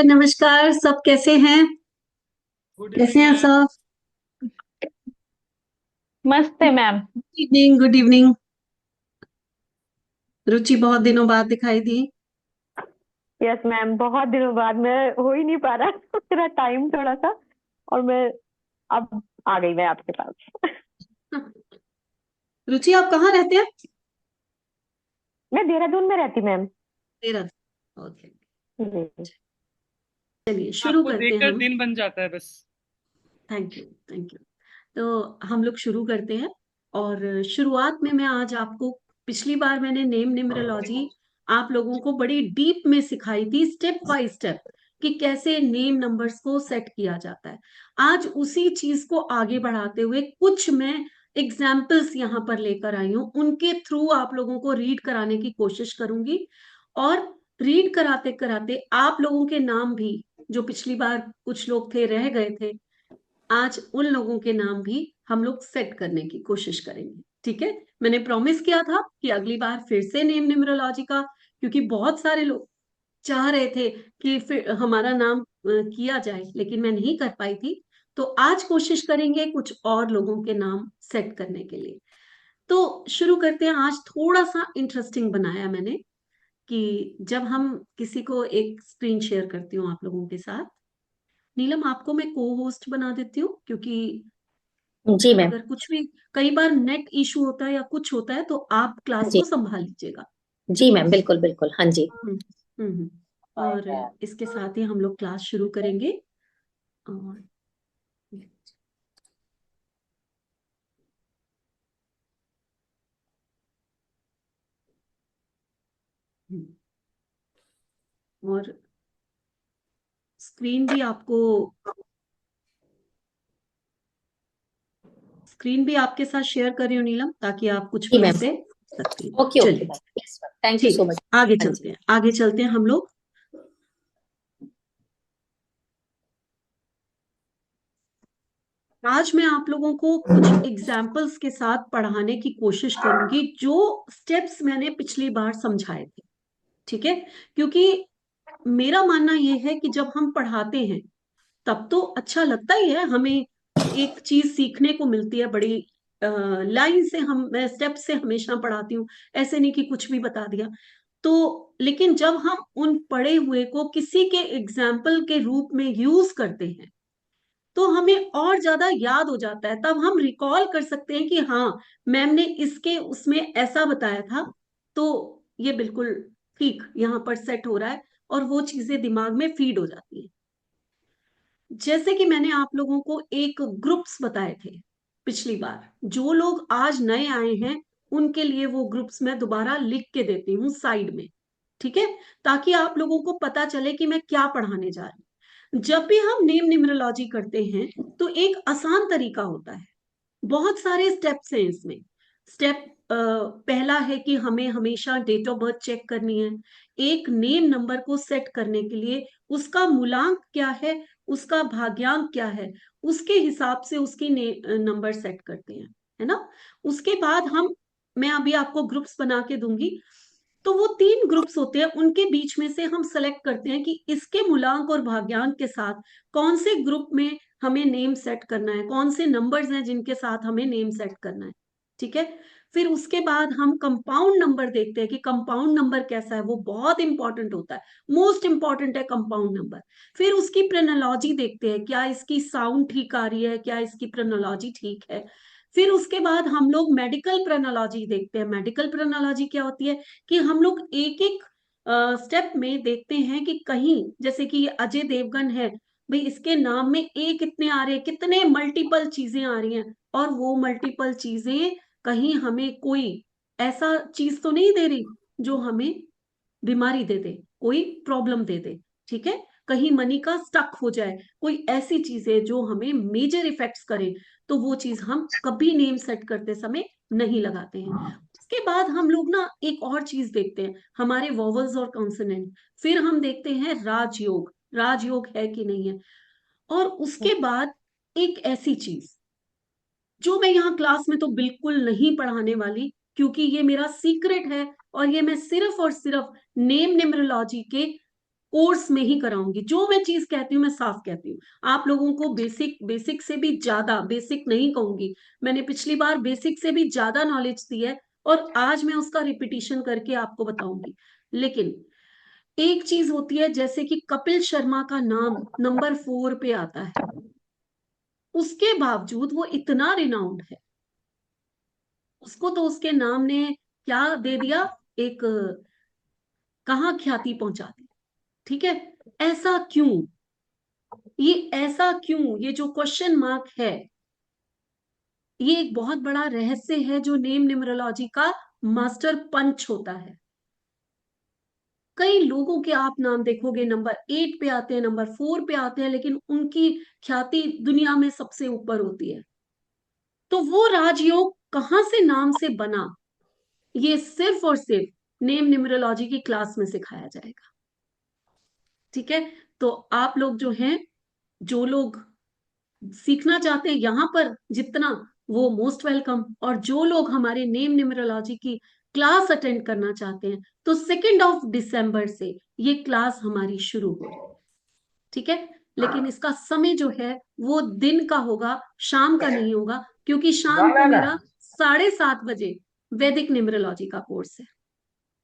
नमस्कार। सब कैसे हैं? गुड कैसे इवनिंग हैं मैम। सब? मस्त है ma'am. Evening, good evening. Ruchi बहुत दिनों बाद दिखाई दी। यस मैम, बहुत दिनों बाद मैं हो ही नहीं पा रहा मेरा टाइम थोड़ा सा। और मैं अब आ गई मैं आपके पास। रुचि, आप कहाँ रहते हैं? मैं देहरादून में रहती मैम। देहरादून। ओके। जी। चलिए शुरू आपको करते हैं देखकर हम। दिन बन जाता है बस। Thank you, thank you. तो हम लोग शुरू करते हैं। और शुरुआत में मैं आज आपको, पिछली बार मैंने नेम न्यूमरोलॉजी आप लोगों को बड़ी डीप में सिखाई थी, स्टेप बाय स्टेप, कि कैसे नेम नंबर्स को सेट किया जाता है। आज उसी चीज को आगे बढ़ाते हुए कुछ मैं एग्जाम्पल्स यहाँ पर लेकर आई हूँ, उनके थ्रू आप लोगों को रीड कराने की कोशिश करूंगी। और रीड कराते कराते आप लोगों के नाम भी, जो पिछली बार कुछ लोग थे रह गए थे, आज उन लोगों के नाम भी हम लोग सेट करने की कोशिश करेंगे। ठीक है? मैंने प्रॉमिस किया था कि अगली बार फिर से नेम न्यूमरोलॉजी का, क्योंकि बहुत सारे लोग चाह रहे थे कि फिर हमारा नाम किया जाए, लेकिन मैं नहीं कर पाई थी। तो आज कोशिश करेंगे कुछ और लोगों के नाम सेट करने के लिए। तो शुरू करते हैं। आज थोड़ा सा इंटरेस्टिंग बनाया मैंने, कि जब हम किसी को एक स्क्रीन शेयर करती हूँ आप लोगों के साथ। नीलम, आपको मैं को होस्ट बना देती हूँ, क्योंकि जी मैम। अगर कुछ भी, कई बार नेट इशू होता है या कुछ होता है, तो आप क्लास जी। को संभाल लीजिएगा। जी मैम, बिल्कुल बिल्कुल, हाँ जी। हम्म। और इसके साथ ही हम लोग क्लास शुरू करेंगे। और हम्म, और स्क्रीन भी आपको, स्क्रीन भी आपके साथ शेयर कर रही हूँ नीलम, ताकि आप कुछ जी भी मैम। इसे सकते हैं। ओके ओके चलिए, ma'am, yes ma'am, thank you ठीक सो है, मच। आगे हाँ जी। चलते हैं, आगे चलते हैं हम लोग। आज मैं आप लोगों को कुछ एग्जाम्पल्स के साथ पढ़ाने की कोशिश करूंगी, जो स्टेप्स मैंने पिछली बार समझाए थे। ठीक है? क्योंकि मेरा मानना यह है कि जब हम पढ़ाते हैं तब तो अच्छा लगता ही है हमें, एक चीज सीखने को मिलती है बड़ी लाइन से। हम, मैं स्टेप से हमेशा पढ़ाती हूँ, ऐसे नहीं कि कुछ भी बता दिया। तो लेकिन जब हम उन पढ़े हुए को किसी के एग्जाम्पल के रूप में यूज करते हैं, तो हमें और ज्यादा याद हो जाता है। तब हम रिकॉल कर सकते हैं कि हाँ, मैम ने इसके उसमें ऐसा बताया था, तो ये बिल्कुल ठीक यहाँ पर सेट हो रहा है, और वो चीजें दिमाग में फीड हो जाती है। जैसे कि मैंने आप लोगों को एक ग्रुप्स बताए थे पिछली बार, जो लोग आज नए आए हैं उनके लिए वो ग्रुप्स मैं दोबारा लिख के देती हूँ साइड में। ठीक है? ताकि आप लोगों को पता चले कि मैं क्या पढ़ाने जा रही हूँ। जब भी हम नेम न्यूमरोलॉजी करते हैं, तो एक आसान तरीका होता है। बहुत सारे स्टेप्स हैं इसमें। स्टेप पहला है कि हमें हमेशा डेट ऑफ बर्थ चेक करनी है। एक नेम नंबर को सेट करने के लिए उसका मूलांक क्या है, उसका भाग्यांक क्या है, उसके हिसाब से उसकी नंबर सेट करते हैं, है ना? उसके बाद हम, मैं अभी आपको ग्रुप्स बना के दूंगी। तो वो 3 ग्रुप्स होते हैं, उनके बीच में से हम सेलेक्ट करते हैं कि इसके मूलांक और भाग्यांक के साथ कौन से ग्रुप में हमें नेम सेट करना है, कौन से नंबर्स हैं जिनके साथ हमें नेम सेट करना है। ठीक है? फिर उसके बाद हम कंपाउंड नंबर देखते हैं कि कंपाउंड नंबर कैसा है, वो बहुत इंपॉर्टेंट होता है। मोस्ट इंपॉर्टेंट है कंपाउंड नंबर। फिर उसकी प्रोनोलॉजी देखते हैं, क्या इसकी साउंड ठीक आ रही है, क्या इसकी प्रोनोलॉजी ठीक है। फिर उसके बाद हम लोग मेडिकल प्रोनोलॉजी देखते हैं। मेडिकल प्रोनोलॉजी क्या होती है, कि हम लोग एक एक स्टेप में देखते हैं कि कहीं, जैसे कि ये अजय देवगन है, भाई इसके नाम में ए कितने आ रहे हैं, कितने मल्टीपल चीजें आ रही हैं, और वो मल्टीपल चीजें कहीं हमें कोई ऐसा चीज तो नहीं दे रही जो हमें बीमारी दे दे, कोई प्रॉब्लम दे दे। ठीक है? कहीं मनी का स्टक हो जाए, कोई ऐसी चीज है जो हमें मेजर इफेक्ट्स करे, तो वो चीज हम कभी नेम सेट करते समय नहीं लगाते हैं। उसके बाद हम लोग ना एक और चीज देखते हैं, हमारे वोवल्स और कॉन्सोनेंट। फिर हम देखते हैं राजयोग, राजयोग है कि नहीं है। और उसके बाद एक ऐसी चीज जो मैं यहाँ क्लास में तो बिल्कुल नहीं पढ़ाने वाली, क्योंकि ये मेरा सीक्रेट है, और ये मैं सिर्फ और सिर्फ नेम न्यूमरोलॉजी के कोर्स में ही कराऊंगी। जो मैं चीज कहती हूँ मैं साफ कहती हूँ। आप लोगों को बेसिक बेसिक से भी ज्यादा, बेसिक नहीं कहूंगी, मैंने पिछली बार बेसिक से भी ज्यादा नॉलेज दी है और आज मैं उसका रिपीटिशन करके आपको बताऊंगी। लेकिन एक चीज होती है, जैसे कि कपिल शर्मा का नाम नंबर 4 पे आता है, उसके बावजूद वो इतना रिनाउंड है, उसको तो उसके नाम ने क्या दे दिया, एक कहाँ ख्याति पहुंचा दी। ठीक है, ऐसा क्यों, ये ऐसा क्यों, ये जो क्वेश्चन मार्क है, ये एक बहुत बड़ा रहस्य है जो नेम न्यूमरोलॉजी का मास्टर पंच होता है। कई लोगों के आप नाम देखोगे नंबर 8 पे आते हैं, नंबर 4 पे आते हैं, लेकिन उनकी ख्याति दुनिया में सबसे ऊपर होती है। तो वो राजयोग कहां से नाम से बना, ये सिर्फ और सिर्फ नेम न्यूमरोलॉजी की क्लास में सिखाया जाएगा। ठीक है, तो आप लोग जो हैं, जो लोग सीखना चाहते हैं यहां पर जितना, वो मोस्ट वेलकम। और जो लोग हमारे नेम न्यूमरोलॉजी की क्लास अटेंड करना चाहते हैं, तो 2 दिसंबर से ये क्लास हमारी शुरू हो रही है। ठीक है, लेकिन इसका समय जो है वो दिन का होगा, शाम का नहीं होगा, क्योंकि शाम को मेरा 7:30 बजे वैदिक न्यूमरोलॉजी का कोर्स है।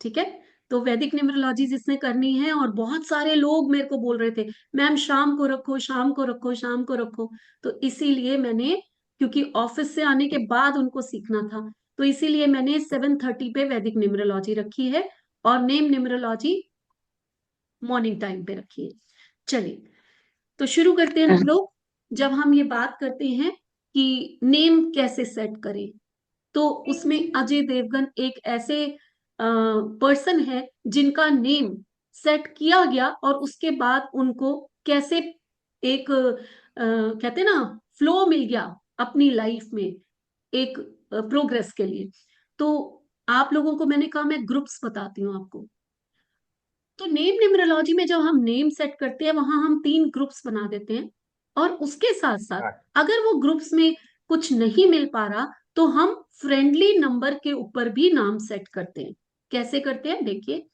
ठीक है, तो वैदिक न्यूमरोलॉजी जिसने करनी है, और बहुत सारे लोग मेरे को बोल रहे थे मैम शाम को रखो, शाम को रखो, शाम को रखो, तो इसीलिए मैंने, क्योंकि ऑफिस से आने के बाद उनको सीखना था, तो इसीलिए मैंने 7:30 पे वैदिक न्यूमरोलॉजी रखी है और नेम न्यूमरोलॉजी मॉर्निंग टाइम पे रखी है। चलिए, तो शुरू करते हैं हम लोग। जब हम ये बात करते हैं कि नेम कैसे सेट करें, तो उसमें अजय देवगन एक ऐसे पर्सन है जिनका नेम सेट किया गया, और उसके बाद उनको कैसे एक कहते हैं ना, फ्लो मिल गया अपनी लाइफ में, एक प्रोग्रेस के लिए। तो आप लोगों को मैंने कहा मैं ग्रुप्स बताती हूँ आपको। तो नेम न्यूमरोलॉजी में जब हम नेम सेट करते हैं, वहां हम 3 ग्रुप्स बना देते हैं, और उसके साथ साथ अगर वो ग्रुप्स में कुछ नहीं मिल पा रहा, तो हम फ्रेंडली नंबर के ऊपर भी नाम सेट करते हैं। कैसे करते हैं देखिए,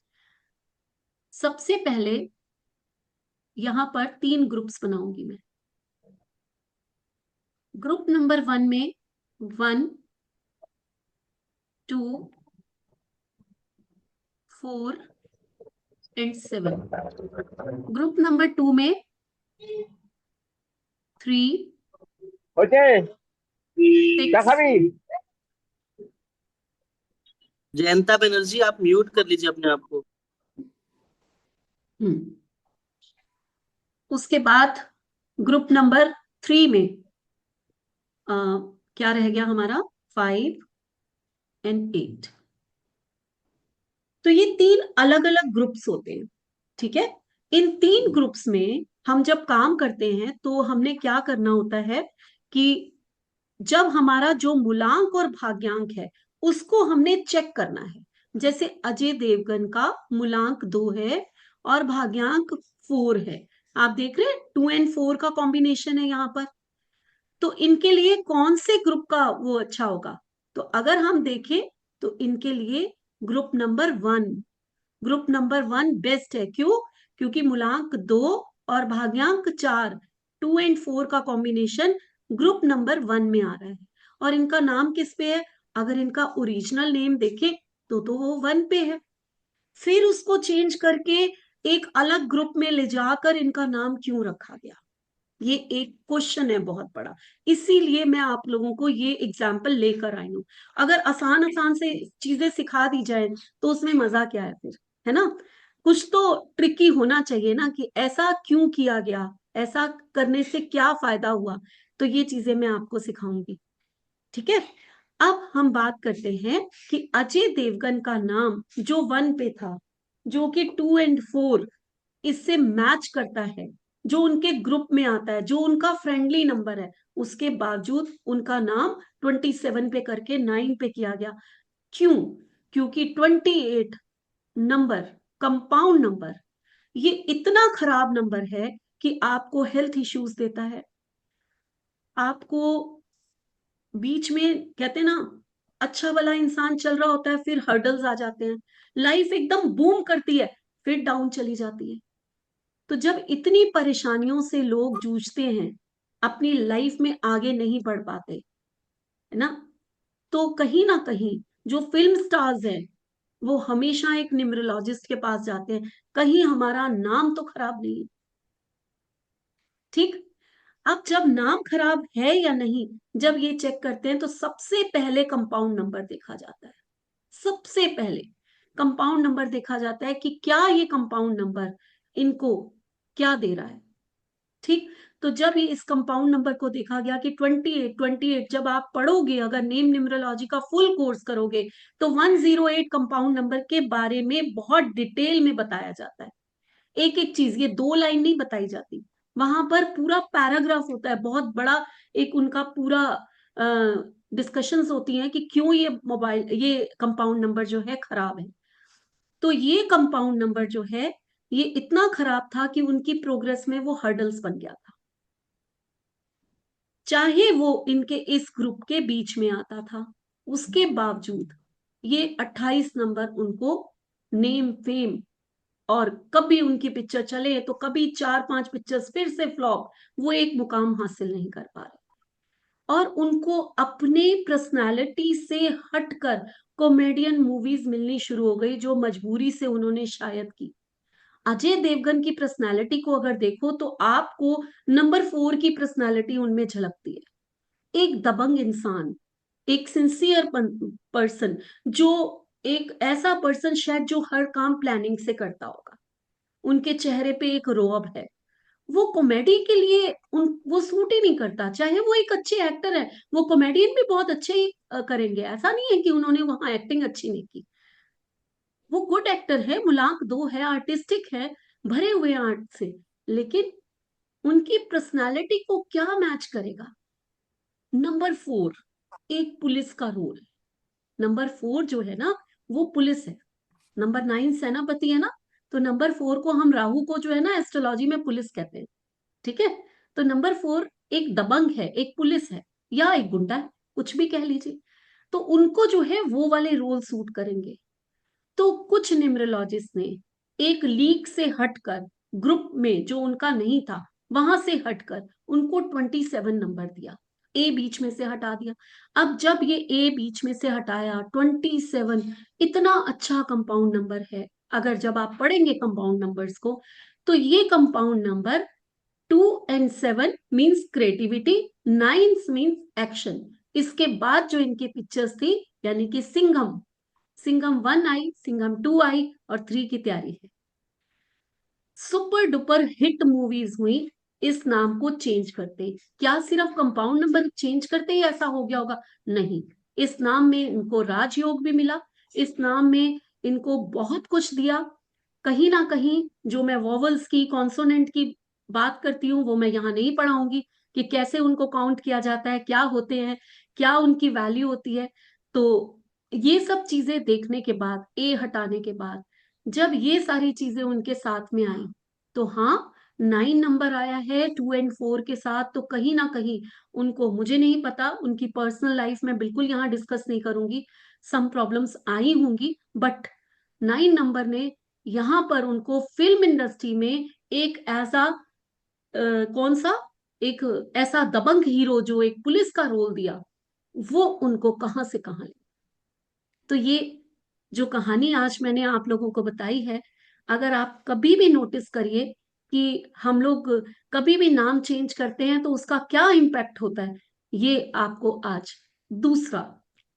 सबसे पहले यहां पर 3 ग्रुप्स बनाऊंगी मैं। ग्रुप नंबर 1 में 1, 2, 4 एंड 7। ग्रुप नंबर 2 में 3, ओके क्या 6। खाबी? जयंता बनर्जी, आप म्यूट कर लीजिए अपने आप को। उसके बाद ग्रुप नंबर 3 में क्या रह गया हमारा, 5 एंड 8। तो ये 3 अलग अलग ग्रुप्स होते हैं। ठीक है, इन 3 ग्रुप्स में हम जब काम करते हैं, तो हमने क्या करना होता है कि जब हमारा जो मूलांक और भाग्यांक है, उसको हमने चेक करना है। जैसे अजय देवगन का मूलांक 2 है और भाग्यांक 4 है, आप देख रहे हैं 2 एंड 4 का कॉम्बिनेशन है यहाँ पर। तो इनके लिए कौन से ग्रुप का वो अच्छा होगा, तो अगर हम देखें तो इनके लिए group number 1, group number 1 best है। क्यों? क्योंकि मूलांक 2 और भाग्यांक 4, 2 एंड 4 का कॉम्बिनेशन ग्रुप नंबर 1 में आ रहा है। और इनका नाम किस पे है, अगर इनका ओरिजिनल नेम देखें तो वो 1 पे है, फिर उसको चेंज करके एक अलग ग्रुप में ले जाकर इनका नाम क्यों रखा गया, ये एक क्वेश्चन है बहुत बड़ा। इसीलिए मैं आप लोगों को ये एग्जाम्पल लेकर आई हूं। अगर आसान आसान से चीजें सिखा दी जाए तो उसमें मजा क्या है फिर, है ना? कुछ तो ट्रिकी होना चाहिए ना, कि ऐसा क्यों किया गया, ऐसा करने से क्या फायदा हुआ, तो ये चीजें मैं आपको सिखाऊंगी। ठीक है, अब हम बात करते हैं कि अजय देवगन का नाम जो 1 पे था, जो कि 2 एंड 4 इससे मैच करता है, जो उनके ग्रुप में आता है, जो उनका फ्रेंडली नंबर है, उसके बावजूद उनका नाम 27 पे करके 9 पे किया गया। क्यों? क्योंकि 28 नंबर, कंपाउंड नंबर, ये इतना खराब नंबर है कि आपको हेल्थ इश्यूज देता है। आपको बीच में कहते हैं ना, अच्छा वाला इंसान चल रहा होता है, फिर हर्डल्स आ जाते हैं, लाइफ एकदम बूम करती है, फिर डाउन चली जाती है। तो जब इतनी परेशानियों से लोग जूझते हैं, अपनी लाइफ में आगे नहीं बढ़ पाते, है ना, तो कहीं ना कहीं जो फिल्म स्टार्स हैं वो हमेशा एक न्यूमरोलॉजिस्ट के पास जाते हैं, कहीं हमारा नाम तो खराब नहीं है। ठीक। अब जब नाम खराब है या नहीं, जब ये चेक करते हैं तो सबसे पहले कंपाउंड नंबर देखा जाता है। सबसे पहले कंपाउंड नंबर देखा जाता है कि क्या ये कंपाउंड नंबर इनको क्या दे रहा है। ठीक। तो जब ये इस कंपाउंड नंबर को देखा गया कि 28 जब आप पढ़ोगे, अगर नेम न्यूमरोलॉजी का फुल कोर्स करोगे, तो 108 कंपाउंड नंबर के बारे में बहुत डिटेल में बताया जाता है। एक एक चीज, ये 2 लाइन नहीं बताई जाती, वहां पर पूरा पैराग्राफ होता है, बहुत बड़ा। एक उनका पूरा डिस्कशंस होती हैं कि क्यों ये कंपाउंड नंबर जो है खराब है। तो ये कंपाउंड नंबर जो है ये इतना खराब था कि उनकी प्रोग्रेस में वो हर्डल्स बन गया था, चाहे वो इनके इस ग्रुप के बीच में आता था, उसके बावजूद ये 28 नंबर उनको नेम फेम, और कभी उनकी पिक्चर चले तो कभी 4-5 पिक्चर्स फिर से फ्लॉप, वो एक मुकाम हासिल नहीं कर पा रहे। और उनको अपने पर्सनालिटी से हटकर कॉमेडियन मूवीज मिलनी शुरू हो गई, जो मजबूरी से उन्होंने शायद की। अजय देवगन की पर्सनालिटी को अगर देखो तो आपको नंबर 4 की पर्सनालिटी उनमें झलकती है। एक दबंग इंसान, एक सिंसियर पर्सन, जो एक ऐसा पर्सन शायद जो हर काम प्लानिंग से करता होगा। उनके चेहरे पे एक रोब है, वो कॉमेडी के लिए वो सूट ही नहीं करता। चाहे वो एक अच्छे एक्टर है, वो कॉमेडियन भी बहुत अच्छे ही करेंगे, ऐसा नहीं है कि उन्होंने वहां एक्टिंग अच्छी नहीं की। वो गुड एक्टर है, मुलाक दो है, आर्टिस्टिक है, भरे हुए आर्ट से, लेकिन उनकी पर्सनालिटी को क्या मैच करेगा। नंबर 4 एक पुलिस का रोल। नंबर 4 जो है ना वो पुलिस है। नंबर 9 सेनापति है ना, तो नंबर 4 को हम राहु को जो है ना एस्ट्रोलॉजी में पुलिस कहते हैं। ठीक है। तो नंबर 4 एक दबंग है, एक पुलिस है, या एक गुंडा है, कुछ भी कह लीजिए। तो उनको जो है वो वाले रोल सूट करेंगे। तो कुछ न्यूमरोलॉजिस्ट ने एक लीग से हटकर, ग्रुप में जो उनका नहीं था वहां से हटकर, उनको 27 नंबर दिया, ए बीच में से हटा दिया। अब जब ये ए बीच में से हटाया, 27 इतना अच्छा कंपाउंड नंबर है। अगर जब आप पढ़ेंगे कंपाउंड नंबर्स को, तो ये compound number 2 and 7 means creativity, 9 means action. इसके बाद जो इनकी पिक्चर्स थी, यानी कि सिंघम, सिंघम 1 आई, सिंघम 2 आई, और 3 की तैयारी है। सुपर डुपर हिट मूवीज हुई इस नाम को चेंज करते। क्या सिर्फ कंपाउंड नंबर चेंज करते ही ऐसा हो गया होगा? नहीं। इस नाम में इनको राजयोग भी मिला, इस नाम में इनको बहुत कुछ दिया। कहीं ना कहीं जो मैं वॉवल्स की, कॉन्सोनेंट की बात करती हूँ, वो मैं यहाँ नहीं पढ़ाऊंगी कि कैसे उनको काउंट किया जाता है, क्या होते हैं, क्या उनकी वैल्यू होती है। तो ये सब चीजें देखने के बाद, ए हटाने के बाद, जब ये सारी चीजें उनके साथ में आई, तो हाँ, 9 नंबर आया है 2 and 4 के साथ। तो कहीं ना कहीं उनको, मुझे नहीं पता उनकी पर्सनल लाइफ में, बिल्कुल यहाँ डिस्कस नहीं करूंगी, सम प्रॉब्लम्स आई होंगी, बट 9 नंबर ने यहाँ पर उनको फिल्म इंडस्ट्री में एक ऐसा कौन सा, एक ऐसा दबंग हीरो जो एक पुलिस का रोल दिया, वो उनको कहां से कहां ले। तो ये जो कहानी आज मैंने आप लोगों को बताई है, अगर आप कभी भी नोटिस करिए कि हम लोग कभी भी नाम चेंज करते हैं तो उसका क्या इम्पैक्ट होता है, ये आपको आज। दूसरा,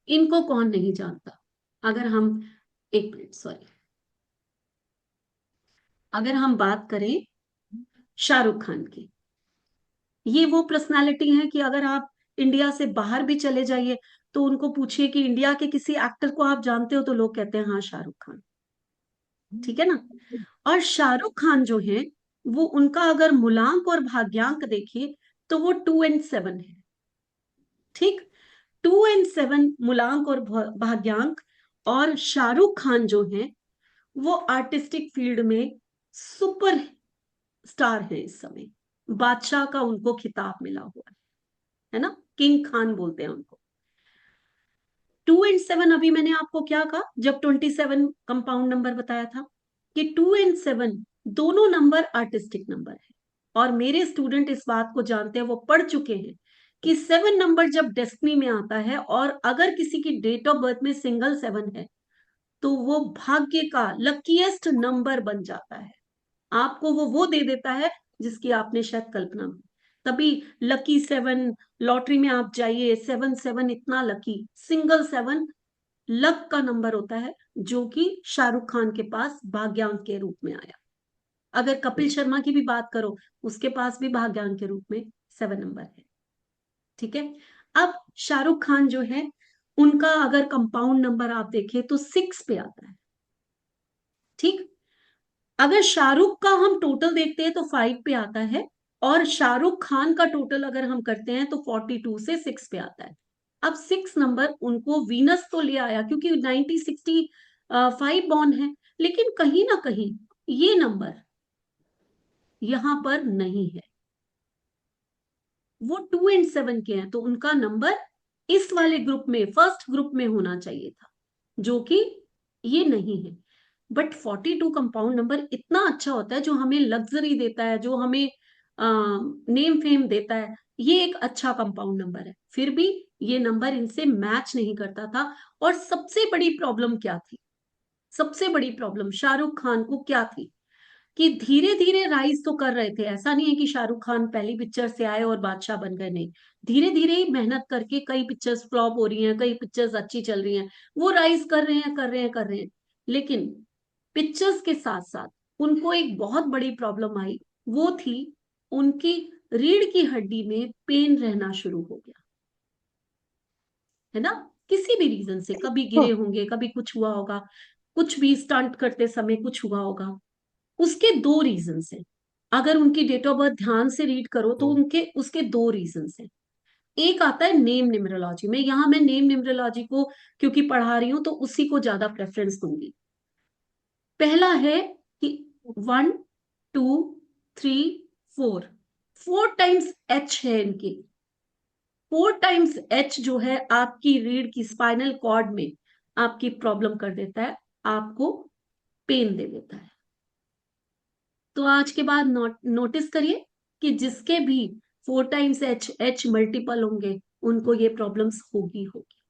इनको कौन नहीं जानता? अगर हम, एक मिनट सॉरी, अगर हम बात करें शाहरुख खान की, ये वो पर्सनालिटी है कि अगर आप इंडिया से बाहर भी चले जाइए तो उनको पूछिए कि इंडिया के किसी एक्टर को आप जानते हो, तो लोग कहते हैं हाँ शाहरुख खान। ठीक है ना। और शाहरुख खान जो है, वो उनका अगर मूलांक और भाग्यांक देखिए तो वो 2 and 7 है। ठीक। 2 and 7 मूलांक और भाग्यांक। और शाहरुख खान जो है वो आर्टिस्टिक फील्ड में सुपर स्टार है इस समय, बादशाह का उनको खिताब मिला हुआ है ना, किंग खान बोलते हैं उनको। 2 and 7, अभी मैंने आपको क्या कहा जब 27 कंपाउंड नंबर बताया था, कि 2 and 7 दोनों नंबर आर्टिस्टिक नंबर है, और मेरे स्टूडेंट इस बात को जानते हैं, वो पढ़ चुके हैं कि 7 नंबर जब डेस्टिनी में आता है और अगर किसी की डेट ऑफ बर्थ में सिंगल 7 है तो वो भाग्य का लकीएस्ट नंबर बन जाता है। आपको वो दे देता है जिसकी आपने शायद कल्पना में। तभी लकी 7, लॉटरी में आप जाइए 7 इतना लकी, सिंगल 7 लक का नंबर होता है, जो कि शाहरुख खान के पास भाग्यांक के रूप में आया। अगर कपिल शर्मा की भी बात करो, उसके पास भी भाग्यांक के रूप में 7 नंबर है। ठीक है। अब शाहरुख खान जो है, उनका अगर कंपाउंड नंबर आप देखें तो 6 पे आता है। ठीक। अगर शाहरुख का हम टोटल देखते हैं तो 5 पे आता है, और शाहरुख खान का टोटल अगर हम करते हैं तो 42 से 6 पे आता है। अब 6 नंबर उनको वीनस तो ले आया क्योंकि 1965 बॉर्न है, लेकिन कहीं ना कहीं ये नंबर यहां पर नहीं है। वो 2 एंड 7 के हैं, तो उनका नंबर इस वाले ग्रुप में, फर्स्ट ग्रुप में होना चाहिए था, जो कि ये नहीं है। बट 42 कंपाउंड नंबर इतना अच्छा होता है, जो हमें लग्जरी देता है, जो हमें नेम फेम देता है। ये एक अच्छा कंपाउंड नंबर है, फिर भी ये नंबर इनसे मैच नहीं करता था। और सबसे बड़ी प्रॉब्लम क्या थी? सबसे बड़ी प्रॉब्लम शाहरुख खान को क्या थी? कि धीरे धीरे राइज तो कर रहे थे, ऐसा नहीं है कि शाहरुख खान पहली पिक्चर से आए और बादशाह बन गए, नहीं। धीरे धीरे ही मेहनत करके कई पिक्चर्स फ्लॉप हो रही हैं, कई पिक्चर्स अच्छी चल रही हैं, वो राइज कर रहे हैं, कर रहे हैं, कर रहे हैं। लेकिन पिक्चर्स के साथ साथ उनको एक बहुत बड़ी प्रॉब्लम आई, वो थी उनकी रीढ़ की हड्डी में पेन रहना शुरू हो गया, है ना। किसी भी रीजन से, कभी गिरे होंगे, कभी कुछ हुआ होगा, कुछ भी स्टंट करते समय कुछ हुआ होगा। उसके 2 रीजन हैं। अगर उनकी डेट ऑफ बर्थ ध्यान से रीड करो तो उनके उसके 2 रीजन हैं। एक आता है नेम न्यूमरोलॉजी में, यहां मैं नेम न्यूमरोलॉजी को क्योंकि पढ़ा रही हूं तो उसी को ज्यादा प्रेफरेंस दूंगी। पहला है कि 1 2 3 4, 4 टाइम्स एच है इनके। 4 टाइम्स एच जो है आपकी रीढ़ की स्पाइनल कॉर्ड में आपकी प्रॉब्लम कर देता है, आपको पेन दे देता है। तो आज के बाद नोटिस करिए कि जिसके भी 4 टाइम्स एच, एच मल्टीपल होंगे, उनको ये प्रॉब्लम्स होगी होगी।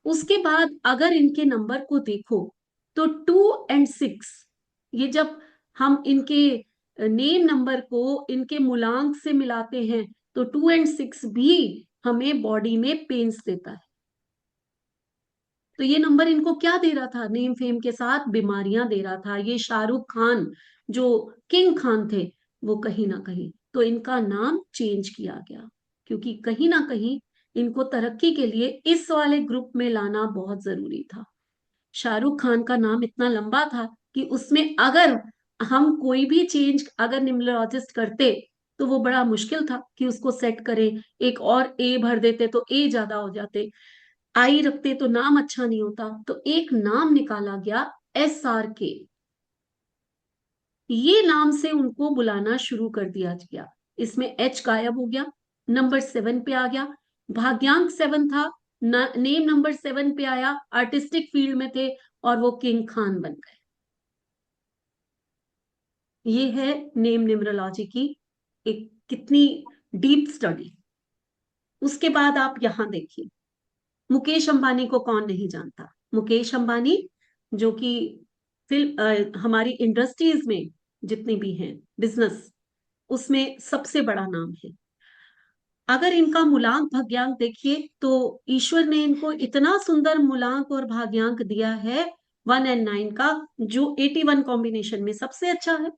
उसके बाद अगर इनके नंबर को देखो तो 2 एंड 6, ये जब हम इनके नेम नंबर को इनके मूलांक से मिलाते हैं तो 2 एंड 6 भी हमें बॉडी में पेन्स देता है। तो ये नंबर इनको क्या दे रहा था? नेम फेम के साथ बीमारियां दे रहा था। ये शाहरुख खान जो किंग खान थे, वो कहीं ना कहीं, तो इनका नाम चेंज किया गया, क्योंकि कहीं ना कहीं इनको तरक्की के लिए इस वाले ग्रुप में लाना बहुत जरूरी था। शाहरुख खान का नाम इतना लंबा था कि उसमें अगर हम कोई भी चेंज अगर न्यूमरोलॉजिस्ट करते तो वो बड़ा मुश्किल था कि उसको सेट करें। एक और ए भर देते तो ए ज्यादा हो जाते, आई रखते तो नाम अच्छा नहीं होता। तो एक नाम निकाला गया, SRK। ये नाम से उनको बुलाना शुरू कर दिया गया। इसमें एच गायब हो गया, नंबर 7 पे आ गया। भाग्यांक 7 था, नेम नंबर 7 पे आया, आर्टिस्टिक फील्ड में थे और वो किंग खान बन गए। ये है नेम न्यूमरोलॉजी की एक कितनी डीप स्टडी। उसके बाद आप यहां देखिए, मुकेश अंबानी को कौन नहीं जानता? मुकेश अंबानी जो कि फिल्म हमारी इंडस्ट्रीज में जितनी भी हैं बिजनेस, उसमें सबसे बड़ा नाम है। अगर इनका मूलांक भाग्यांक देखिए तो ईश्वर ने इनको इतना सुंदर मूलांक और भाग्यांक दिया है 1 एंड 9 का, जो 81 कॉम्बिनेशन में सबसे अच्छा है।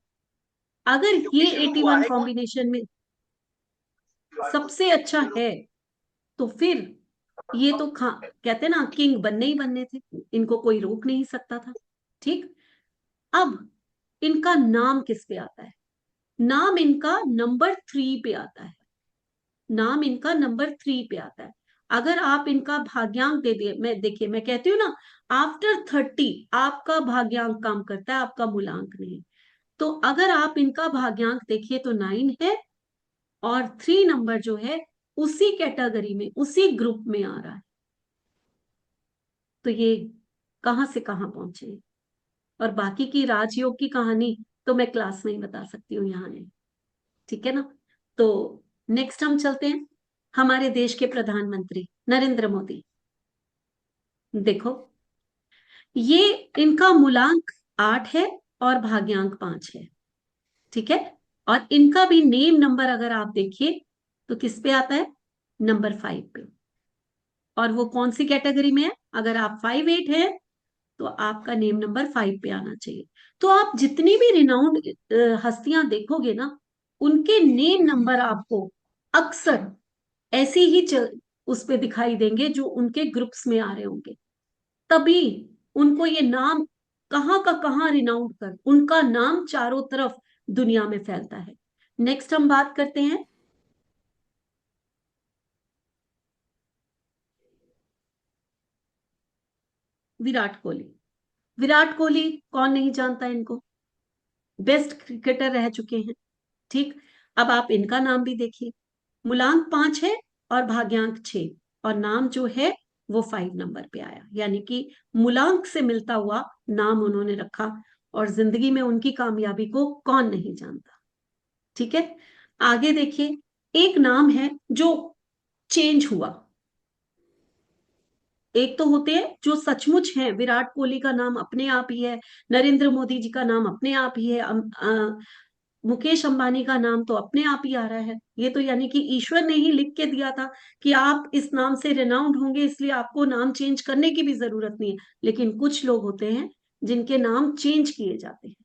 अगर ये 81 कॉम्बिनेशन में सबसे अच्छा है तो फिर ये तो कहते ना किंग बनने ही बनने थे, इनको कोई रोक नहीं सकता था। ठीक। अब इनका नाम किस पे आता है? नाम इनका नंबर 3 पे आता है। नाम इनका नंबर 3 पे आता है। अगर आप इनका भाग्यांक दे दिए, मैं देखिए मैं कहती हूँ ना, आफ्टर 30 आपका भाग्यांक काम करता है, आपका मूलांक नहीं। तो अगर आप इनका भाग्यांक देखिए तो 9 है, और 3 नंबर जो है उसी कैटेगरी में, उसी ग्रुप में आ रहा है। तो ये कहां से कहां पहुंचे। और बाकी की राजयोग की कहानी तो मैं क्लास में ही बता सकती हूँ, यहाँ नहीं। ठीक है ना। तो नेक्स्ट हम चलते हैं, हमारे देश के प्रधानमंत्री नरेंद्र मोदी। देखो, ये इनका मूलांक 8 है और भाग्यांक 5 है। ठीक है। और इनका भी नेम नंबर अगर आप देखिए तो किस पे आता है, नंबर 5 पे। और वो कौन सी कैटेगरी में है, अगर आप 5'8" है तो आपका नेम नंबर 5 पे आना चाहिए। तो आप जितनी भी रिनाउंड हस्तियां देखोगे ना, उनके नेम नंबर आपको अक्सर ऐसे ही उस पे दिखाई देंगे जो उनके ग्रुप्स में आ रहे होंगे। तभी उनको ये नाम कहाँ का कहाँ रिनाउंड कर, उनका नाम चारों तरफ दुनिया में फैलता है। नेक्स्ट हम बात करते हैं विराट कोहली। विराट कोहली कौन नहीं जानता इनको, बेस्ट क्रिकेटर रह चुके हैं। ठीक। अब आप इनका नाम भी देखिए, मूलांक 5 है और भाग्यांक 6, और नाम जो है वो 5 नंबर पे आया, यानी कि मूलांक से मिलता हुआ नाम उन्होंने रखा। और जिंदगी में उनकी कामयाबी को कौन नहीं जानता। ठीक है। आगे देखिए, एक नाम है जो चेंज हुआ। एक तो होते हैं जो सचमुच हैं, विराट कोहली का नाम अपने आप ही है, नरेंद्र मोदी जी का नाम अपने आप ही है, मुकेश अंबानी का नाम तो अपने आप ही आ रहा है। ये तो यानी कि ईश्वर ने ही लिख के दिया था कि आप इस नाम से रिनाउंड होंगे, इसलिए आपको नाम चेंज करने की भी जरूरत नहीं है। लेकिन कुछ लोग होते हैं जिनके नाम चेंज किए जाते हैं।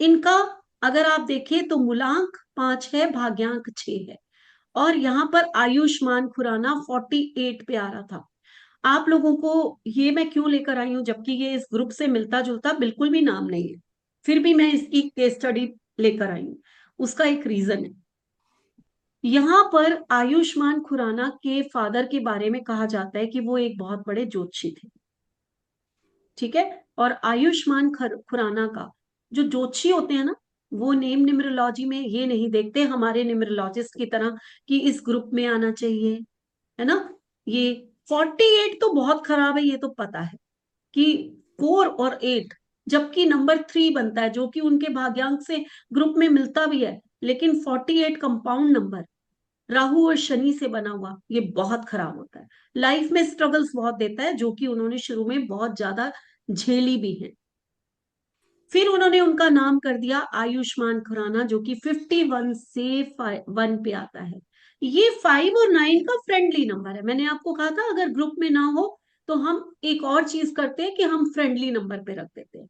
इनका अगर आप देखें तो मूलांक 5 है, भाग्यांक 6 है। और यहाँ पर आयुष्मान खुराना 48 पे आ रहा था। आप लोगों को ये मैं क्यों लेकर आई हूं, जबकि ये इस ग्रुप से मिलता जुलता बिल्कुल भी नाम नहीं है, फिर भी मैं इसकी केस स्टडी लेकर आई हूं। उसका एक रीजन है। यहाँ पर आयुष्मान खुराना के फादर के बारे में कहा जाता है कि वो एक बहुत बड़े ज्योतिषी थे। ठीक है। और आयुष्मान खुराना का जो ज्योतिषी होते हैं ना, वो नेम न्यूमरोलॉजी में ये नहीं देखते हमारे न्यूमरोलॉजिस्ट की तरह कि इस ग्रुप में आना चाहिए, है ना। ये 48 तो बहुत खराब है, ये तो पता है कि 4 और 8, जबकि नंबर 3 बनता है जो कि उनके भाग्यांक से ग्रुप में मिलता भी है, लेकिन 48 कंपाउंड नंबर राहु और शनि से बना हुआ, ये बहुत खराब होता है। लाइफ में स्ट्रगल्स बहुत देता है, जो कि उन्होंने शुरू में बहुत ज्यादा झेली भी है। फिर उन्होंने उनका नाम कर दिया आयुष्मान खुराना, जो कि 51 से 1 पे आता है। ये 5 और 9 का फ्रेंडली नंबर है। मैंने आपको कहा था अगर ग्रुप में ना हो तो हम एक और चीज करते हैं कि हम फ्रेंडली नंबर पे रख देते हैं।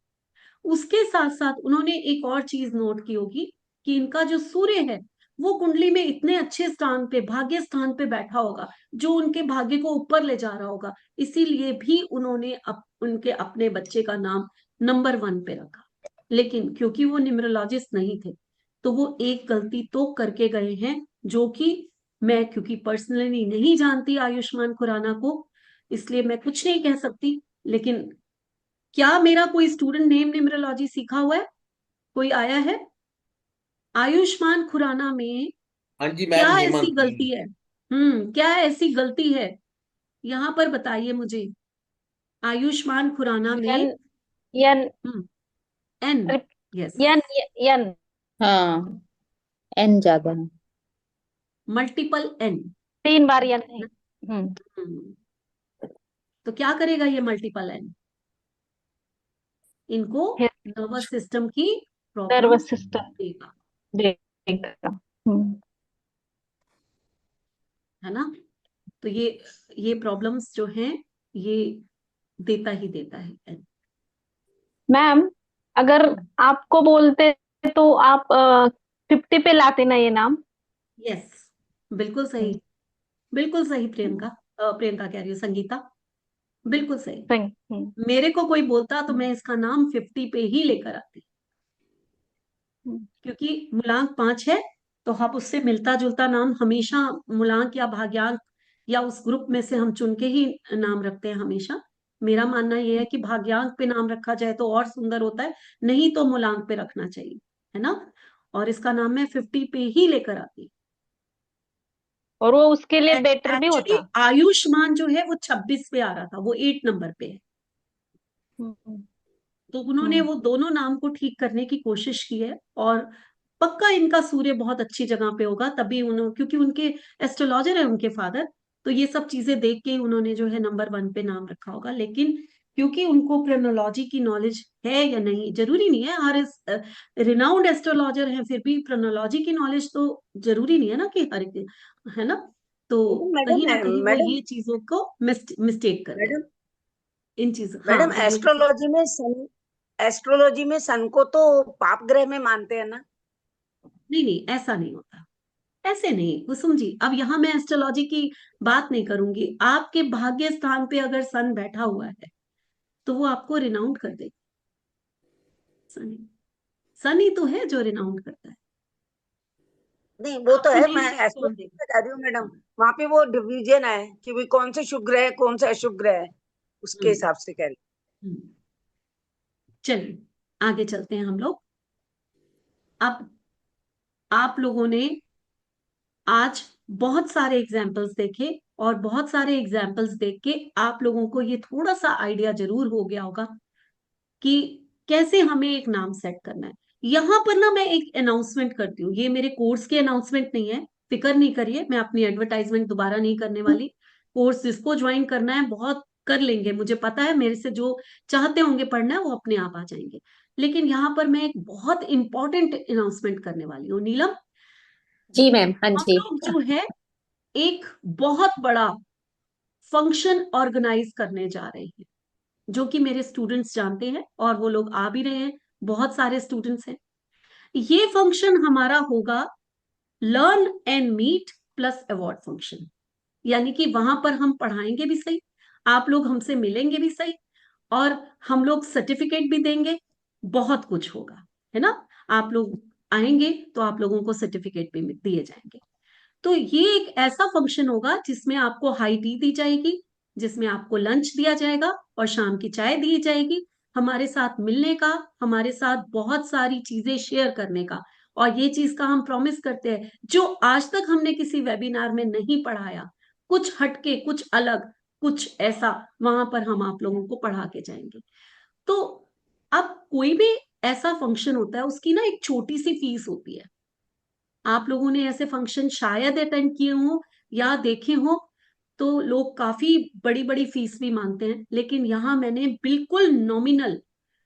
उसके साथ साथ उन्होंने एक और चीज नोट की होगी कि इनका जो सूर्य है वो कुंडली में इतने अच्छे स्थान पे, भाग्य स्थान पे बैठा होगा, जो उनके भाग्य को ऊपर ले जा रहा होगा। इसीलिए भी उन्होंने उनके अपने बच्चे का नाम नंबर 1 पे रखा। लेकिन क्योंकि वो न्यूमरोलॉजिस्ट नहीं थे, तो वो एक गलती तो करके गए हैं, जो कि मैं क्योंकि पर्सनली नहीं जानती आयुष्मान खुराना को, इसलिए मैं कुछ नहीं कह सकती। लेकिन क्या मेरा कोई स्टूडेंट नेम न्यूमरोलॉजी सीखा हुआ है, कोई आया है आयुष्मान खुराना में? हाँ जी क्या मैम, ऐसी हेमंत। गलती है, क्या ऐसी गलती है, यहां पर बताइए मुझे। आयुष्मान खुराना में यन यन हम्म एन, यस, यन यन हाँ, एन ज्यादा है। Multiple N. 3 बार यन है। तो क्या करेगा ये मल्टीपल एन, इनको नर्वस सिस्टम की प्रॉब्लम नर्वस सिस्टम देगा, देगा। है ना। तो ये प्रॉब्लम्स जो हैं ये देता ही देता है एन। मैम, अगर आपको बोलते तो आप 50 पे लाते ना ये नाम। यस, बिल्कुल सही, बिल्कुल सही प्रियंका, प्रियंका कह रही हूँ, संगीता, बिल्कुल सही। हम्म, मेरे को कोई बोलता तो मैं इसका नाम 50 पे ही लेकर आती, क्योंकि मूलांक 5 है, तो हम उससे मिलता जुलता नाम हमेशा मूलांक या भाग्यांक या उस ग्रुप में से हम चुन के ही नाम रखते हैं हमेशा। मेरा मानना यह है कि भाग्यांक पे नाम रखा जाए तो और सुंदर होता है, नहीं तो मूलांक पे रखना चाहिए, है ना। और इसका नाम मैं 50 पे ही लेकर आती। और वो उसके लिए बेटर भी एक्चुअली होता। आयुष्मान जो है वो 26 पे आ रहा था, वो 8 नंबर पे है। तो उन्होंने वो दोनों नाम को ठीक करने की कोशिश की है, और पक्का इनका सूर्य बहुत अच्छी जगह पे होगा, तभी उन्होंने, क्योंकि उनके एस्ट्रोलॉजर है उनके फादर, तो ये सब चीजें देख के उन्होंने जो है नंबर 1 पे नाम रखा होगा। लेकिन क्योंकि उनको प्रोनोलॉजी की नॉलेज है या नहीं, जरूरी नहीं है, हर रिनाउंड एस्ट्रोलॉजर है, फिर भी प्रोनोलॉजी की नॉलेज तो जरूरी नहीं है ना कि हर एक, है ना, तो कहीं ना मैडम कहीं वो मैडम ये चीजों को मिस्टेक कर गए मैडम इन चीजों। हाँ मैडम बोलिए। एस्ट्रोलॉजी में सन को तो पाप ग्रह में मानते हैं ना। नहीं नहीं, ऐसा नहीं होता, ऐसे नहीं कुसुम जी। अब यहाँ मैं एस्ट्रोलॉजी की बात नहीं करूंगी, आपके भाग्य स्थान पे अगर सन बैठा हुआ है तो वो आपको रिनाउंड कर देगा। सन सन ही तो है जो रिनाउंड करता है, नहीं वो तो आपको है, नहीं मैं कौन एस्ट्रोलॉजी देगा। बता रही हूँ मैडम। वहां पे वो डिवीजन है कि भाई कौन से शुभ ग्रह है कौन सा अशुभ ग्रह है, उसके हम्म हिसाब से कह रही हम्म। चलिए आगे चलते हैं हम लोग। अब आप लोगों ने आज बहुत सारे एग्जाम्पल्स देखे, और बहुत सारे एग्जाम्पल्स देख के आप लोगों को ये थोड़ा सा आइडिया जरूर हो गया होगा कि कैसे हमें एक नाम सेट करना है। यहां पर ना मैं एक अनाउंसमेंट करती हूँ, ये मेरे कोर्स की अनाउंसमेंट नहीं है, फिक्र नहीं करिए, मैं अपनी एडवर्टाइजमेंट दोबारा नहीं करने वाली। कोर्स जिसको ज्वाइन करना है बहुत कर लेंगे, मुझे पता है, मेरे से जो चाहते होंगे पढ़ना है वो अपने आप आ जाएंगे। लेकिन यहाँ पर मैं एक बहुत इंपॉर्टेंट अनाउंसमेंट करने वाली हूँ नीलम। जी मैम, हाँ हम जी। लोग जो है एक बहुत बड़ा फंक्शन ऑर्गेनाइज करने जा रहे हैं, जो कि मेरे स्टूडेंट्स जानते हैं और वो लोग आ भी रहे हैं, बहुत सारे स्टूडेंट्स हैं। ये फंक्शन हमारा होगा learn and meet plus award function, यानी कि वहां पर हम पढ़ाएंगे भी सही, आप लोग हमसे मिलेंगे भी सही, और हम लोग सर्टिफिकेट भी देंगे, बहुत कुछ होगा, है ना। आप लोग आएंगे तो आप लोगों को सर्टिफिकेट भी दिए जाएंगे। तो ये एक ऐसा फंक्शन होगा जिसमें आपको हाई टी दी जाएगी, जिसमें आपको लंच दिया जाएगा और शाम की चाय दी जाएगी, हमारे साथ मिलने का, हमारे साथ बहुत सारी चीजें शेयर करने का। और ये चीज का हम प्रॉमिस करते हैं, जो आज तक हमने किसी वेबिनार में नहीं पढ़ाया, कुछ हटके, कुछ अलग, कुछ ऐसा, वहां पर हम आप लोगों को पढ़ा के जाएंगे। तो अब कोई भी ऐसा फंक्शन होता है, उसकी ना एक छोटी सी फीस होती है। आप लोगों ने ऐसे फंक्शन शायद अटेंड किए हो या देखे हो, तो लोग काफी बड़ी बड़ी फीस भी मांगते हैं, लेकिन यहाँ मैंने बिल्कुल नॉमिनल,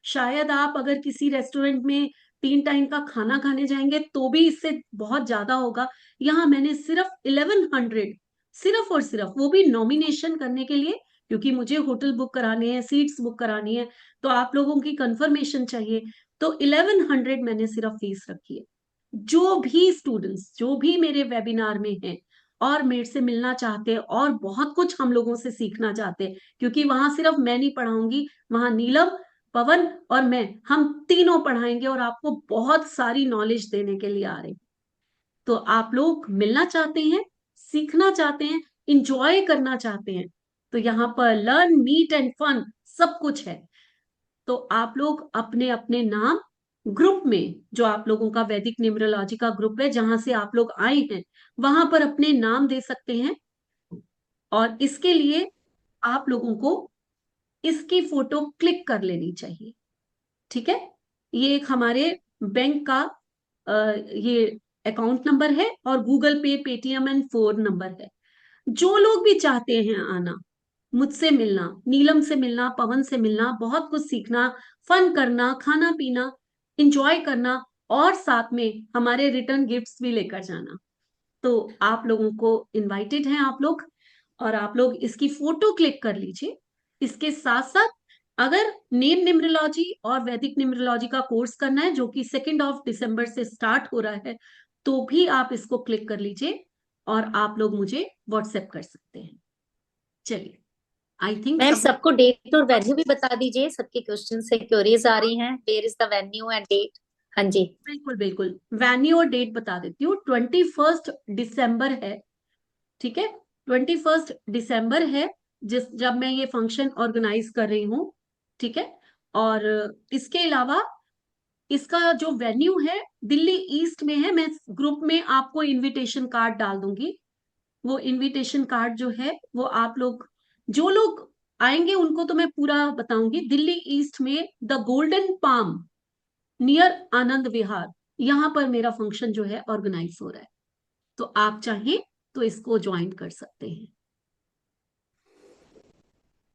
शायद आप अगर किसी रेस्टोरेंट में 3 टाइम का खाना खाने जाएंगे तो भी इससे बहुत ज्यादा होगा, यहाँ मैंने सिर्फ 1100, सिर्फ और सिर्फ, वो भी नॉमिनेशन करने के लिए, क्योंकि मुझे होटल बुक कराने हैं, सीट्स बुक करानी है, तो आप लोगों की कंफर्मेशन चाहिए, तो 1100 मैंने सिर्फ फीस रखी है। जो भी स्टूडेंट्स, जो भी मेरे वेबिनार में हैं और मेरे से मिलना चाहते हैं और बहुत कुछ हम लोगों से सीखना चाहते हैं, क्योंकि वहां सिर्फ मैं नहीं पढ़ाऊंगी, वहां नीलम, पवन और मैं, हम तीनों पढ़ाएंगे और आपको बहुत सारी नॉलेज देने के लिए आ रहे हैं। तो आप लोग मिलना चाहते हैं, सीखना चाहते हैं, इंजॉय करना चाहते हैं, तो यहाँ पर लर्न मीट एंड फन सब कुछ है। तो आप लोग अपने अपने नाम ग्रुप में, जो आप लोगों का वैदिक न्यूमरोलॉजी का ग्रुप है जहां से आप लोग आए हैं, वहां पर अपने नाम दे सकते हैं। और इसके लिए आप लोगों को इसकी फोटो क्लिक कर लेनी चाहिए, ठीक है। ये एक हमारे बैंक का ये अकाउंट नंबर है, और गूगल पे, पेटीएम एंड फोन नंबर है। जो लोग भी चाहते हैं आना, मुझसे मिलना, नीलम से मिलना, पवन से मिलना, बहुत कुछ सीखना, फन करना, खाना पीना, इंजॉय करना, और साथ में हमारे रिटर्न गिफ्ट्स भी लेकर जाना, तो आप लोगों को इनवाइटेड हैं आप लोग। और आप लोग इसकी फोटो क्लिक कर लीजिए। इसके साथ साथ अगर नेम न्यूमरोलॉजी और वैदिक न्यूमरोलॉजी का कोर्स करना है, जो कि 2 दिसंबर से स्टार्ट हो रहा है, तो भी आप इसको क्लिक कर लीजिए और आप लोग मुझे व्हाट्सएप कर सकते हैं। चलिए, आई थिंक मैम सब, सबको डेट और वेन्यू भी बता दीजिए, सबके क्वेश्चन से क्वेरीज आ रही हैं, where is the venue and date. हाँ जी। बिल्कुल बिल्कुल, वेन्यू और डेट बता देती हूँ। 21 दिसंबर है, ठीक है, 21 दिसंबर है, जब मैं ये फंक्शन ऑर्गेनाइज कर रही हूँ, ठीक है। और इसके अलावा इसका जो वेन्यू है दिल्ली ईस्ट में है। मैं ग्रुप में आपको इनविटेशन कार्ड डाल दूंगी, वो इनविटेशन कार्ड जो है वो आप लोग, जो लोग आएंगे उनको तो मैं पूरा बताऊंगी। दिल्ली ईस्ट में the golden palm near Anand Vihar, यहाँ पर मेरा फंक्शन जो है ऑर्गेनाइज हो रहा है। तो आप चाहें तो इसको ज्वाइन कर सकते हैं।